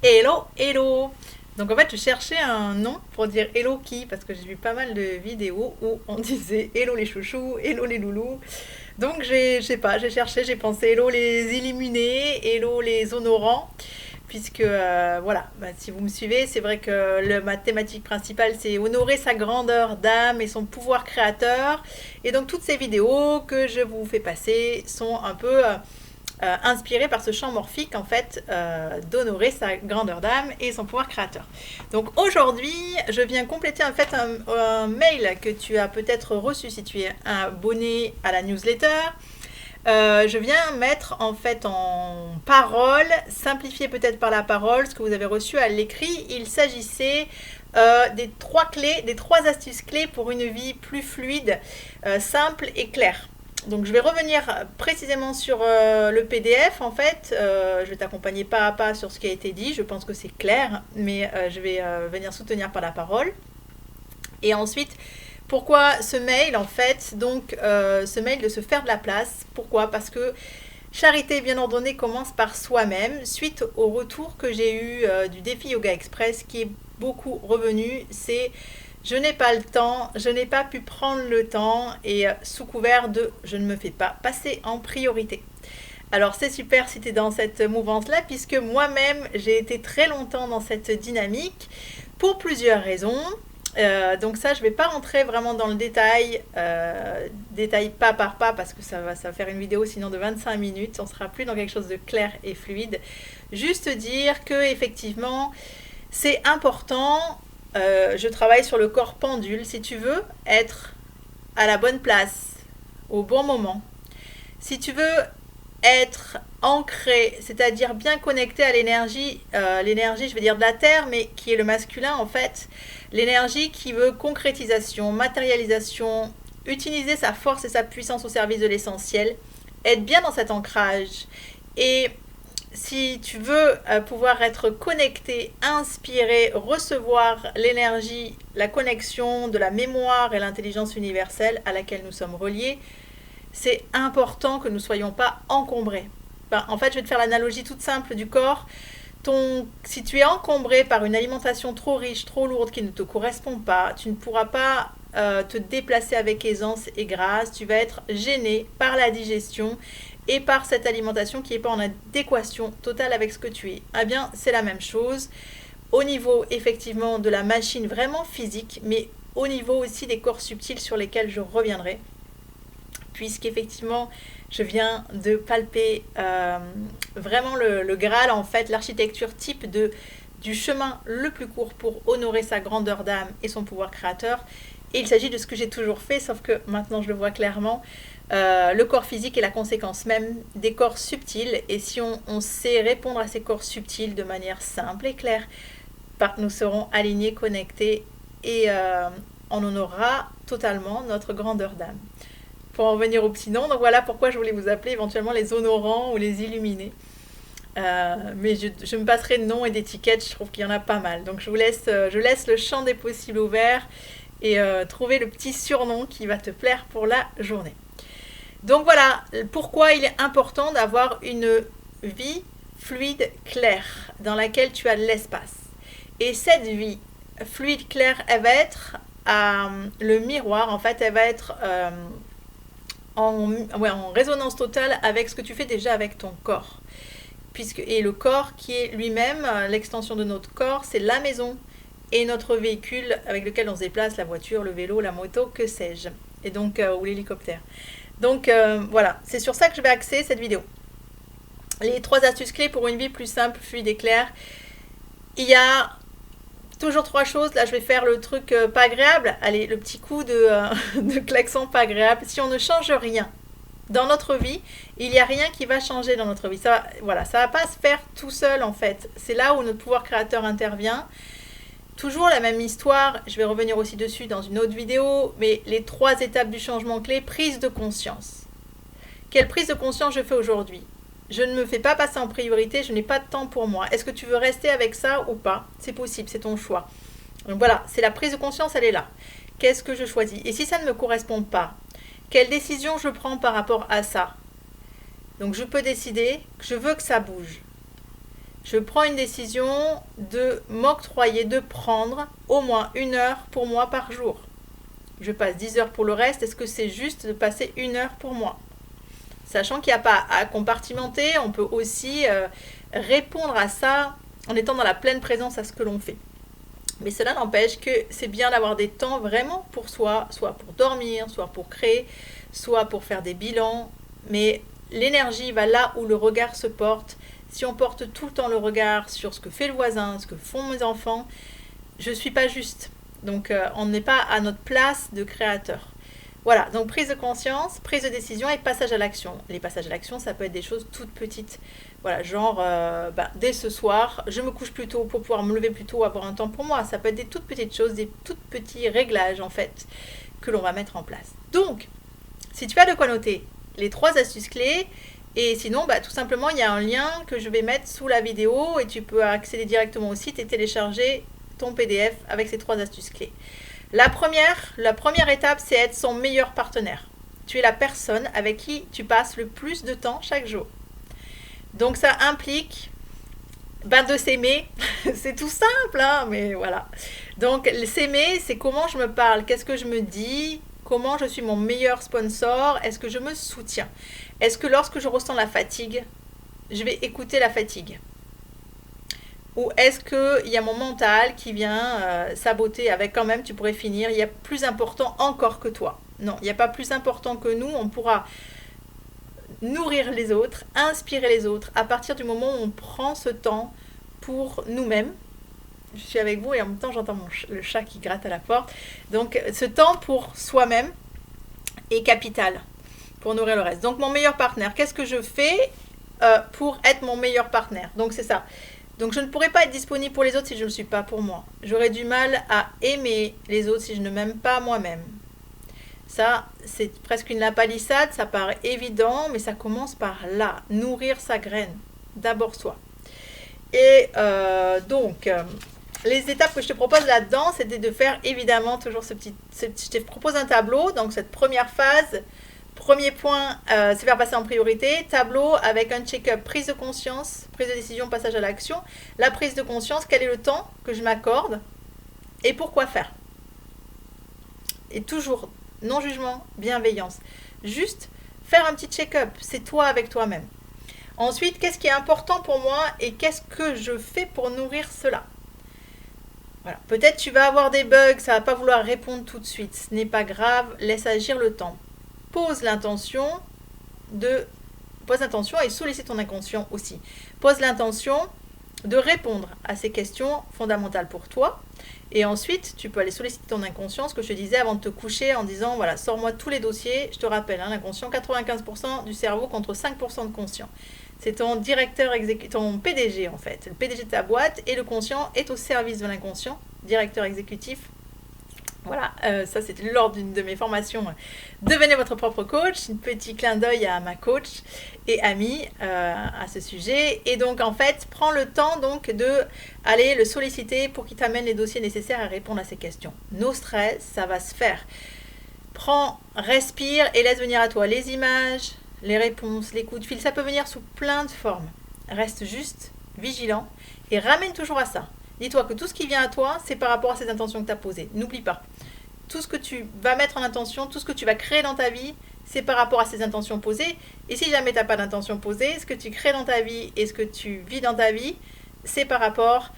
Hello, hello. Donc en fait, je cherchais un nom pour dire hello qui, parce que j'ai vu pas mal de vidéos où on disait hello les chouchous, hello les loulous. Donc je sais pas, j'ai cherché, j'ai pensé hello les illuminés, hello les honorants, puisque voilà, si vous me suivez, c'est vrai que ma thématique principale c'est honorer sa grandeur d'âme et son pouvoir créateur. Et donc toutes ces vidéos que je vous fais passer sont un peu inspiré par ce champ morphique en fait d'honorer sa grandeur d'âme et son pouvoir créateur. Donc aujourd'hui, je viens compléter en fait un mail que tu as peut-être reçu si tu es abonné à la newsletter. Je viens mettre en fait en parole, simplifié peut-être par la parole, ce que vous avez reçu à l'écrit. Il s'agissait des trois clés, des trois astuces clés pour une vie plus fluide, simple et claire. Donc je vais revenir précisément sur le PDF en fait. Je vais t'accompagner pas à pas sur ce qui a été dit. Je pense que c'est clair, mais je vais venir soutenir par la parole. Et ensuite, pourquoi ce mail en fait? Donc ce mail de se faire de la place. Pourquoi? Parce que charité bien ordonnée commence par soi-même. Suite au retour que j'ai eu du défi Yoga Express, qui est beaucoup revenu, c'est je n'ai pas le temps, je n'ai pas pu prendre le temps et sous couvert de je ne me fais pas passer en priorité. Alors c'est super si tu es dans cette mouvance-là, puisque moi-même j'ai été très longtemps dans cette dynamique pour plusieurs raisons. Donc ça, je ne vais pas rentrer vraiment dans le détail, détail pas par pas, parce que ça va faire une vidéo sinon de 25 minutes. On sera plus dans quelque chose de clair et fluide. Juste dire que effectivement, c'est important. Je travaille sur le corps pendule. Si tu veux être à la bonne place, au bon moment, si tu veux être ancré, c'est-à-dire bien connecté à l'énergie, je vais dire de la terre, mais qui est le masculin en fait, l'énergie qui veut concrétisation, matérialisation, utiliser sa force et sa puissance au service de l'essentiel, être bien dans cet ancrage. Et si tu veux pouvoir être connecté, inspiré, recevoir l'énergie, la connexion de la mémoire et l'intelligence universelle à laquelle nous sommes reliés, c'est important que nous ne soyons pas encombrés. En fait, je vais te faire l'analogie toute simple du corps. Si tu es encombré par une alimentation trop riche, trop lourde, qui ne te correspond pas, tu ne pourras pas te déplacer avec aisance et grâce. Tu vas être gêné par la digestion et par cette alimentation qui n'est pas en adéquation totale avec ce que tu es. Eh bien, c'est la même chose au niveau effectivement de la machine vraiment physique, mais au niveau aussi des corps subtils sur lesquels je reviendrai, puisqu'effectivement, je viens de palper vraiment le Graal, en fait, l'architecture type du chemin le plus court pour honorer sa grandeur d'âme et son pouvoir créateur. Et il s'agit de ce que j'ai toujours fait, sauf que maintenant je le vois clairement. Le corps physique est la conséquence même des corps subtils. Et si on sait répondre à ces corps subtils de manière simple et claire, nous serons alignés, connectés et on honorera totalement notre grandeur d'âme. Pour en revenir au petit nom, donc voilà pourquoi je voulais vous appeler éventuellement les honorants ou les illuminés. Mais je me passerai de noms et d'étiquettes, je trouve qu'il y en a pas mal. Donc je laisse le champ des possibles ouvert et trouver le petit surnom qui va te plaire pour la journée. Donc voilà pourquoi il est important d'avoir une vie fluide, claire, dans laquelle tu as de l'espace. Et cette vie fluide, claire, elle va être le miroir, en fait, elle va être en résonance totale avec ce que tu fais déjà avec ton corps. Et le corps qui est lui-même l'extension de notre corps, c'est la maison et notre véhicule avec lequel on se déplace, la voiture, le vélo, la moto, que sais-je, et donc ou l'hélicoptère. Donc voilà, c'est sur ça que je vais axer cette vidéo. Les 3 astuces clés pour une vie plus simple, fluide et claire. Il y a toujours 3 choses. Là, je vais faire le truc pas agréable. Allez, le petit coup de klaxon pas agréable. Si on ne change rien dans notre vie, il n'y a rien qui va changer dans notre vie. Ça va pas se faire tout seul en fait. C'est là où notre pouvoir créateur intervient. Toujours la même histoire, je vais revenir aussi dessus dans une autre vidéo, mais les 3 étapes du changement clé, prise de conscience. Quelle prise de conscience je fais aujourd'hui? Je ne me fais pas passer en priorité, je n'ai pas de temps pour moi. Est-ce que tu veux rester avec ça ou pas? C'est possible, c'est ton choix. Donc voilà, c'est la prise de conscience, elle est là. Qu'est-ce que je choisis? Et si ça ne me correspond pas, quelle décision je prends par rapport à ça? Donc je peux décider que je veux que ça bouge. je prends une décision de m'octroyer, de prendre au moins 1 heure pour moi par jour. Je passe 10 heures pour le reste. Est-ce que c'est juste de passer 1 heure pour moi? Sachant qu'il n'y a pas à compartimenter, on peut aussi répondre à ça en étant dans la pleine présence à ce que l'on fait. Mais cela n'empêche que c'est bien d'avoir des temps vraiment pour soi, soit pour dormir, soit pour créer, soit pour faire des bilans. Mais l'énergie va là où le regard se porte. Si on porte tout le temps le regard sur ce que fait le voisin, ce que font mes enfants, je ne suis pas juste. Donc on n'est pas à notre place de créateur. Voilà, donc prise de conscience, prise de décision et passage à l'action. Les passages à l'action, ça peut être des choses toutes petites. Voilà, genre, dès ce soir, je me couche plus tôt pour pouvoir me lever plus tôt, avoir un temps pour moi. Ça peut être des toutes petites choses, des tout petits réglages, en fait, que l'on va mettre en place. Donc, si tu as de quoi noter les 3 astuces clés, et sinon, tout simplement, il y a un lien que je vais mettre sous la vidéo et tu peux accéder directement au site et télécharger ton PDF avec ces 3 astuces clés. La première étape, c'est être son meilleur partenaire. Tu es la personne avec qui tu passes le plus de temps chaque jour. Donc ça implique de s'aimer. C'est tout simple, hein, mais voilà. Donc s'aimer, c'est comment je me parle, qu'est-ce que je me dis, comment je suis mon meilleur sponsor, est-ce que je me soutiens, est-ce que lorsque je ressens la fatigue, je vais écouter la fatigue. Ou est-ce qu'il y a mon mental qui vient saboter avec quand même, tu pourrais finir, il y a plus important encore que toi. Non, il n'y a pas plus important que nous, on pourra nourrir les autres, inspirer les autres à partir du moment où on prend ce temps pour nous-mêmes. Je suis avec vous et en même temps j'entends le chat qui gratte à la porte. Donc ce temps pour soi-même est capital pour nourrir le reste. Donc mon meilleur partenaire, qu'est-ce que je fais pour être mon meilleur partenaire? Donc c'est ça. Donc je ne pourrais pas être disponible pour les autres si je ne le suis pas pour moi. J'aurais du mal à aimer les autres si je ne m'aime pas moi-même. Ça, c'est presque une lapalissade, ça paraît évident, mais ça commence par là, nourrir sa graine, d'abord soi. Et les étapes que je te propose là-dedans, c'était de faire évidemment toujours je te propose un tableau, donc cette première phase. Premier point, c'est faire passer en priorité. Tableau avec un check-up, prise de conscience, prise de décision, passage à l'action. La prise de conscience, quel est le temps que je m'accorde et pourquoi faire. Et toujours, non-jugement, bienveillance. Juste faire un petit check-up, c'est toi avec toi-même. Ensuite, qu'est-ce qui est important pour moi et qu'est-ce que je fais pour nourrir cela? Voilà. Peut-être tu vas avoir des bugs, ça ne va pas vouloir répondre tout de suite. Ce n'est pas grave, laisse agir le temps. Pose l'intention et sollicite ton inconscient aussi. Pose l'intention de répondre à ces questions fondamentales pour toi. Et ensuite, tu peux aller solliciter ton inconscient, ce que je te disais avant de te coucher en disant, voilà, sors-moi tous les dossiers. Je te rappelle, l'inconscient, 95% du cerveau contre 5% de conscient. C'est ton directeur ton PDG en fait. Le PDG de ta boîte et le conscient est au service de l'inconscient, directeur exécutif. Voilà, ça c'était lors d'une de mes formations. Devenez votre propre coach, un petit clin d'œil à ma coach et amie à ce sujet. Et donc en fait, prends le temps donc de aller le solliciter pour qu'il t'amène les dossiers nécessaires à répondre à ces questions. No stress, ça va se faire. Prends, respire et laisse venir à toi les images, les réponses, les coups de fil. Ça peut venir sous plein de formes. Reste juste vigilant et ramène toujours à ça. Dis-toi que tout ce qui vient à toi, c'est par rapport à ces intentions que tu as posées. N'oublie pas. Tout ce que tu vas mettre en intention, tout ce que tu vas créer dans ta vie, c'est par rapport à ces intentions posées. Et si jamais tu n'as pas d'intention posée, ce que tu crées dans ta vie et ce que tu vis dans ta vie, c'est par rapport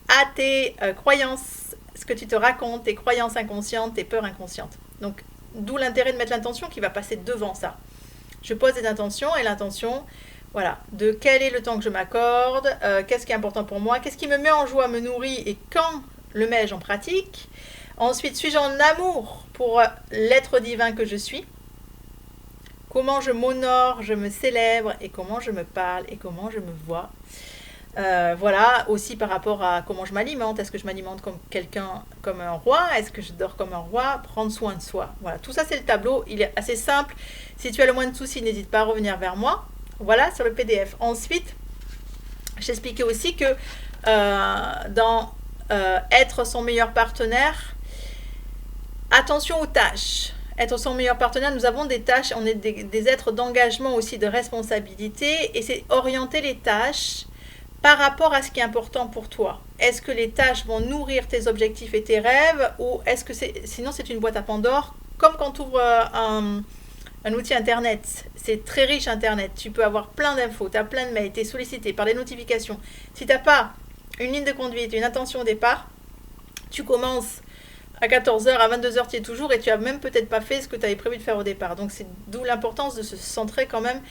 à tes croyances, ce que tu te racontes, tes croyances inconscientes, tes peurs inconscientes. Donc, d'où l'intérêt de mettre l'intention qui va passer devant ça. Je pose des intentions et l'intention... Voilà, de quel est le temps que je m'accorde, qu'est-ce qui est important pour moi, qu'est-ce qui me met en joie, me nourrit et quand le mets-je en pratique. Ensuite, suis-je en amour pour l'être divin que je suis? Comment je m'honore, je me célèbre et comment je me parle et comment je me vois. Voilà, aussi par rapport à comment je m'alimente. Est-ce que je m'alimente comme quelqu'un, comme un roi? Est-ce que je dors comme un roi? Prendre soin de soi. Voilà, tout ça c'est le tableau, il est assez simple. Si tu as le moins de soucis, n'hésite pas à revenir vers moi. Voilà, sur le PDF. Ensuite, j'expliquais aussi que dans être son meilleur partenaire, attention aux tâches. Être son meilleur partenaire, nous avons des tâches, on est des êtres d'engagement aussi, de responsabilité, et c'est orienter les tâches par rapport à ce qui est important pour toi. Est-ce que les tâches vont nourrir tes objectifs et tes rêves, ou est-ce que sinon c'est une boîte à Pandore, comme quand tu ouvres un outil internet. C'est très riche internet, tu peux avoir plein d'infos, tu as plein de mails, tu es sollicité par des notifications. Si tu n'as pas une ligne de conduite, une intention au départ, tu commences à 14h, à 22h, tu y es toujours et tu n'as même peut-être pas fait ce que tu avais prévu de faire au départ. Donc c'est d'où l'importance de se centrer quand même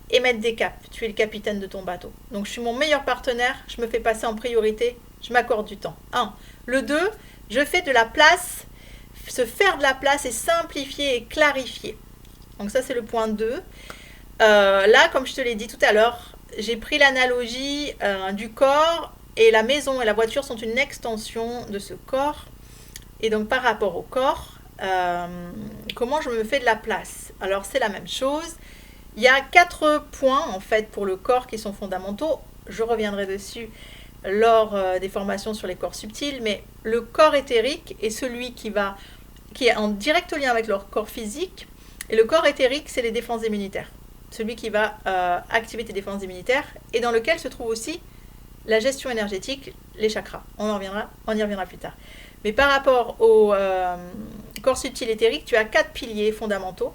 et mettre des caps. Tu es le capitaine de ton bateau. Donc je suis mon meilleur partenaire, je me fais passer en priorité, je m'accorde du temps. 1. Le 2, je fais de la place, se faire de la place et simplifier et clarifier. Donc ça c'est le point 2. Là, comme je te l'ai dit tout à l'heure, j'ai pris l'analogie du corps, et la maison et la voiture sont une extension de ce corps. Et donc par rapport au corps, comment je me fais de la place? Alors c'est la même chose. Il y a 4 points en fait pour le corps qui sont fondamentaux. Je reviendrai dessus lors des formations sur les corps subtils, mais le corps éthérique est celui qui est en direct lien avec leur corps physique. Et le corps éthérique, c'est les défenses immunitaires. Celui qui va activer tes défenses immunitaires et dans lequel se trouve aussi la gestion énergétique, les chakras. On y reviendra plus tard. Mais par rapport au corps subtil éthérique, tu as 4 piliers fondamentaux.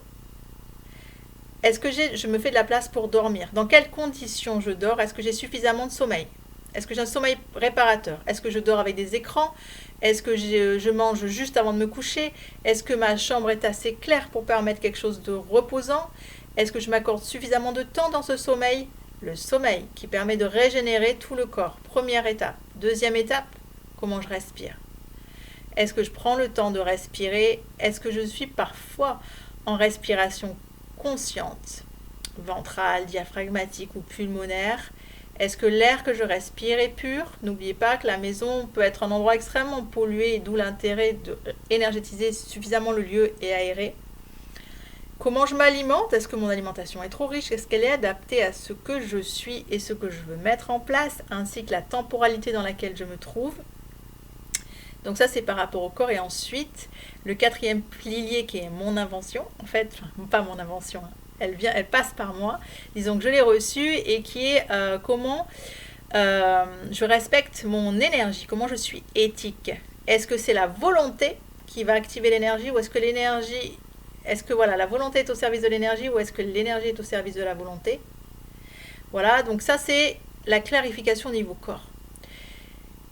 Est-ce que je me fais de la place pour dormir? Dans quelles conditions je dors? Est-ce que j'ai suffisamment de sommeil? Est-ce que j'ai un sommeil réparateur? Est-ce que je dors avec des écrans? Est-ce que je mange juste avant de me coucher? Est-ce que ma chambre est assez claire pour permettre quelque chose de reposant? Est-ce que je m'accorde suffisamment de temps dans ce sommeil? Le sommeil qui permet de régénérer tout le corps. Première étape. Deuxième étape, comment je respire? Est-ce que je prends le temps de respirer? Est-ce que je suis parfois en respiration consciente, ventrale, diaphragmatique ou pulmonaire? Est-ce que l'air que je respire est pur? N'oubliez pas que la maison peut être un endroit extrêmement pollué, d'où l'intérêt d'énergétiser suffisamment le lieu et aérer. Comment je m'alimente? Est-ce que mon alimentation est trop riche? Est-ce qu'elle est adaptée à ce que je suis et ce que je veux mettre en place, ainsi que la temporalité dans laquelle je me trouve? Donc ça, c'est par rapport au corps. Et ensuite, le 4e pilier qui est mon invention, en fait, enfin, pas mon invention, hein. Elle passe par moi, disons que je l'ai reçue, et qui est comment je respecte mon énergie, comment je suis éthique. Est-ce que c'est la volonté qui va activer l'énergie, ou est-ce que la volonté est au service de l'énergie, ou est-ce que l'énergie est au service de la volonté? Voilà, donc ça c'est la clarification au niveau corps.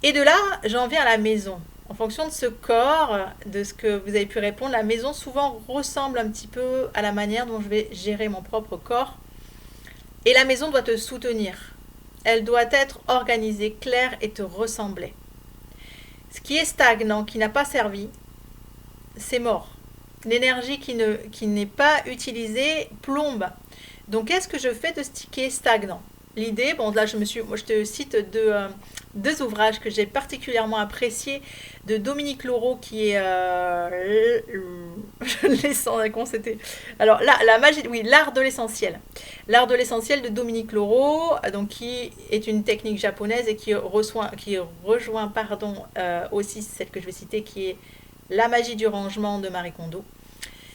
Et de là, j'en viens à la maison. En fonction de ce corps, de ce que vous avez pu répondre, la maison souvent ressemble un petit peu à la manière dont je vais gérer mon propre corps. Et la maison doit te soutenir. Elle doit être organisée, claire et te ressembler. Ce qui est stagnant, qui n'a pas servi, c'est mort. L'énergie qui n'est pas utilisée plombe. Donc qu'est-ce que je fais de ce qui est stagnant? L'idée, bon là je te cite deux ouvrages que j'ai particulièrement appréciés de Dominique Laureau, qui est je les sens comment c'était. Alors là, la magie, oui, l'art de l'essentiel. L'art de l'essentiel de Dominique Laureau, donc qui est une technique japonaise et qui rejoint aussi celle que je vais citer, qui est la magie du rangement de Marie Kondo.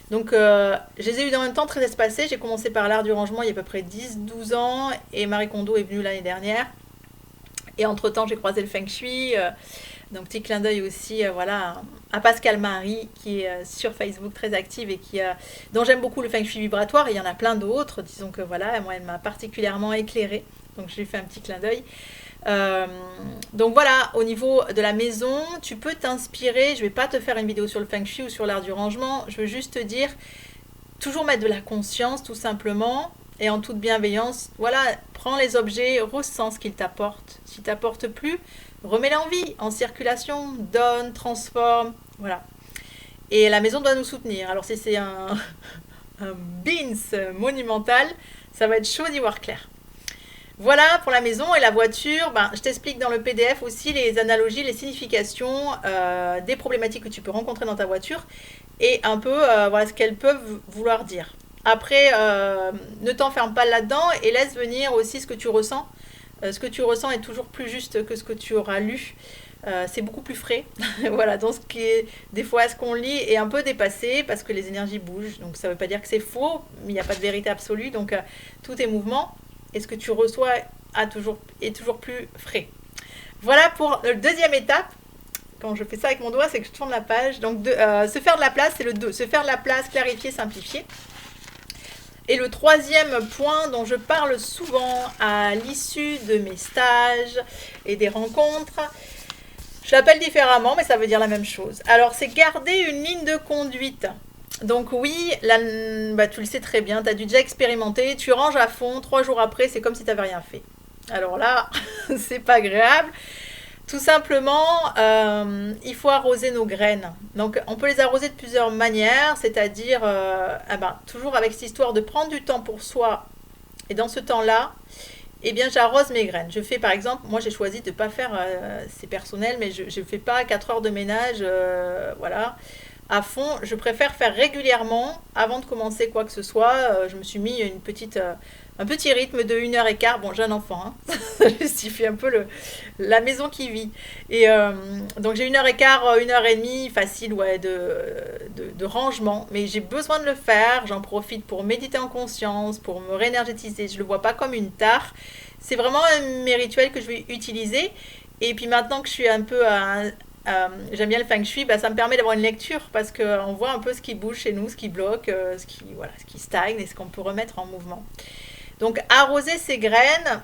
Donc, je les ai eu en même temps, très espacés. J'ai commencé par l'art du rangement il y a à peu près 10-12 ans, et Marie Kondo est venue l'année dernière. Et entre-temps, j'ai croisé le Feng Shui. Donc, petit clin d'œil aussi à Pascal Marie, qui est sur Facebook très active et dont j'aime beaucoup le Feng Shui vibratoire. Et il y en a plein d'autres. Disons que moi, elle m'a particulièrement éclairée. Donc, je lui fais un petit clin d'œil. Donc voilà, au niveau de la maison, tu peux t'inspirer. Je vais pas te faire une vidéo sur le Feng Shui ou sur l'art du rangement. Je veux juste te dire, toujours mettre de la conscience, tout simplement, et en toute bienveillance. Voilà, prends les objets, ressens ce qu'ils t'apportent. S'ils t'apportent plus, remets-les en vie, en circulation, donne, transforme, voilà. Et la maison doit nous soutenir. Alors si c'est un beans monumental, ça va être chaud d'y voir clair. Voilà pour la maison. Et la voiture, je t'explique dans le PDF aussi les analogies, les significations des problématiques que tu peux rencontrer dans ta voiture, et un peu ce qu'elles peuvent vouloir dire. Après, ne t'enferme pas là-dedans et laisse venir aussi ce que tu ressens. Ce que tu ressens est toujours plus juste que ce que tu auras lu. C'est beaucoup plus frais. Voilà, donc des fois ce qu'on lit est un peu dépassé parce que les énergies bougent. Donc ça ne veut pas dire que c'est faux, mais il n'y a pas de vérité absolue. Donc tout est mouvement. et ce que tu reçois est toujours plus frais. Voilà pour la deuxième étape. Quand je fais ça avec mon doigt, c'est que je tourne la page. Donc, se faire de la place, c'est le 2. Se faire de la place, clarifier, simplifier. Et le troisième point dont je parle souvent à l'issue de mes stages et des rencontres, je l'appelle différemment, mais ça veut dire la même chose. Alors, c'est garder une ligne de conduite. Donc oui, tu le sais très bien, tu as dû déjà expérimenter, tu ranges à fond, 3 jours après, c'est comme si tu n'avais rien fait. Alors là, c'est pas agréable. Tout simplement, il faut arroser nos graines. Donc, on peut les arroser de plusieurs manières, c'est-à-dire, toujours avec cette histoire de prendre du temps pour soi. Et dans ce temps-là, eh bien, j'arrose mes graines. Je fais, par exemple, moi, j'ai choisi de ne pas faire, c'est personnel, mais je ne fais pas 4 heures de ménage, voilà, à fond. Je préfère faire régulièrement, avant de commencer quoi que ce soit. Je me suis mis un petit rythme de 1h15. Bon, j'ai un enfant, hein. Ça justifie un peu la maison qui vit. Et donc j'ai 1h15, 1h30 facile, ouais, de rangement. Mais j'ai besoin de le faire. J'en profite pour méditer en conscience, pour me réénergétiser. Je ne le vois pas comme une tare. C'est vraiment mes rituels que je vais utiliser. Et puis maintenant que je suis un peu j'aime bien le feng shui, ça me permet d'avoir une lecture parce qu'on voit un peu ce qui bouge chez nous, ce qui bloque, ce qui stagne et ce qu'on peut remettre en mouvement. Donc arroser ces graines,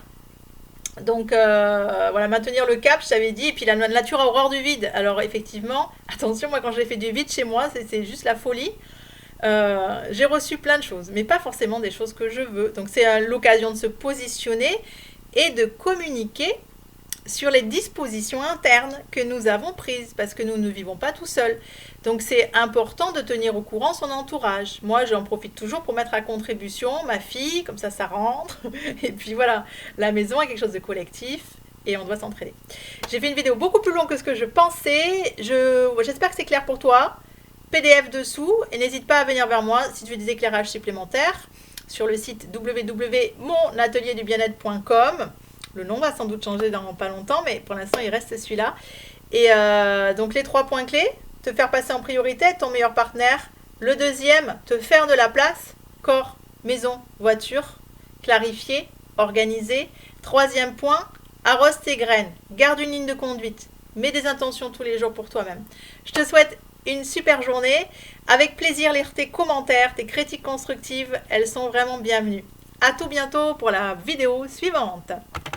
donc maintenir le cap, je t'avais dit, et puis la nature a horreur du vide. Alors effectivement, attention, moi quand j'ai fait du vide chez moi, c'est juste la folie. J'ai reçu plein de choses, mais pas forcément des choses que je veux. Donc c'est l'occasion de se positionner et de communiquer sur les dispositions internes que nous avons prises, parce que nous ne vivons pas tout seuls. Donc c'est important de tenir au courant son entourage. Moi, j'en profite toujours pour mettre à contribution ma fille, comme ça rentre. Et puis voilà, la maison est quelque chose de collectif et on doit s'entraider. J'ai fait une vidéo beaucoup plus longue que ce que je pensais. J'espère que c'est clair pour toi. PDF dessous, et n'hésite pas à venir vers moi si tu veux des éclairages supplémentaires sur le site www.monatelierdubienêtre.com. Le nom va sans doute changer dans pas longtemps, mais pour l'instant, il reste celui-là. Et donc, les 3 points clés, te faire passer en priorité, ton meilleur partenaire. Le deuxième, te faire de la place, corps, maison, voiture, clarifier, organiser. Troisième point, arrose tes graines, garde une ligne de conduite, mets des intentions tous les jours pour toi-même. Je te souhaite une super journée. Avec plaisir, lire tes commentaires, tes critiques constructives, elles sont vraiment bienvenues. À tout bientôt pour la vidéo suivante.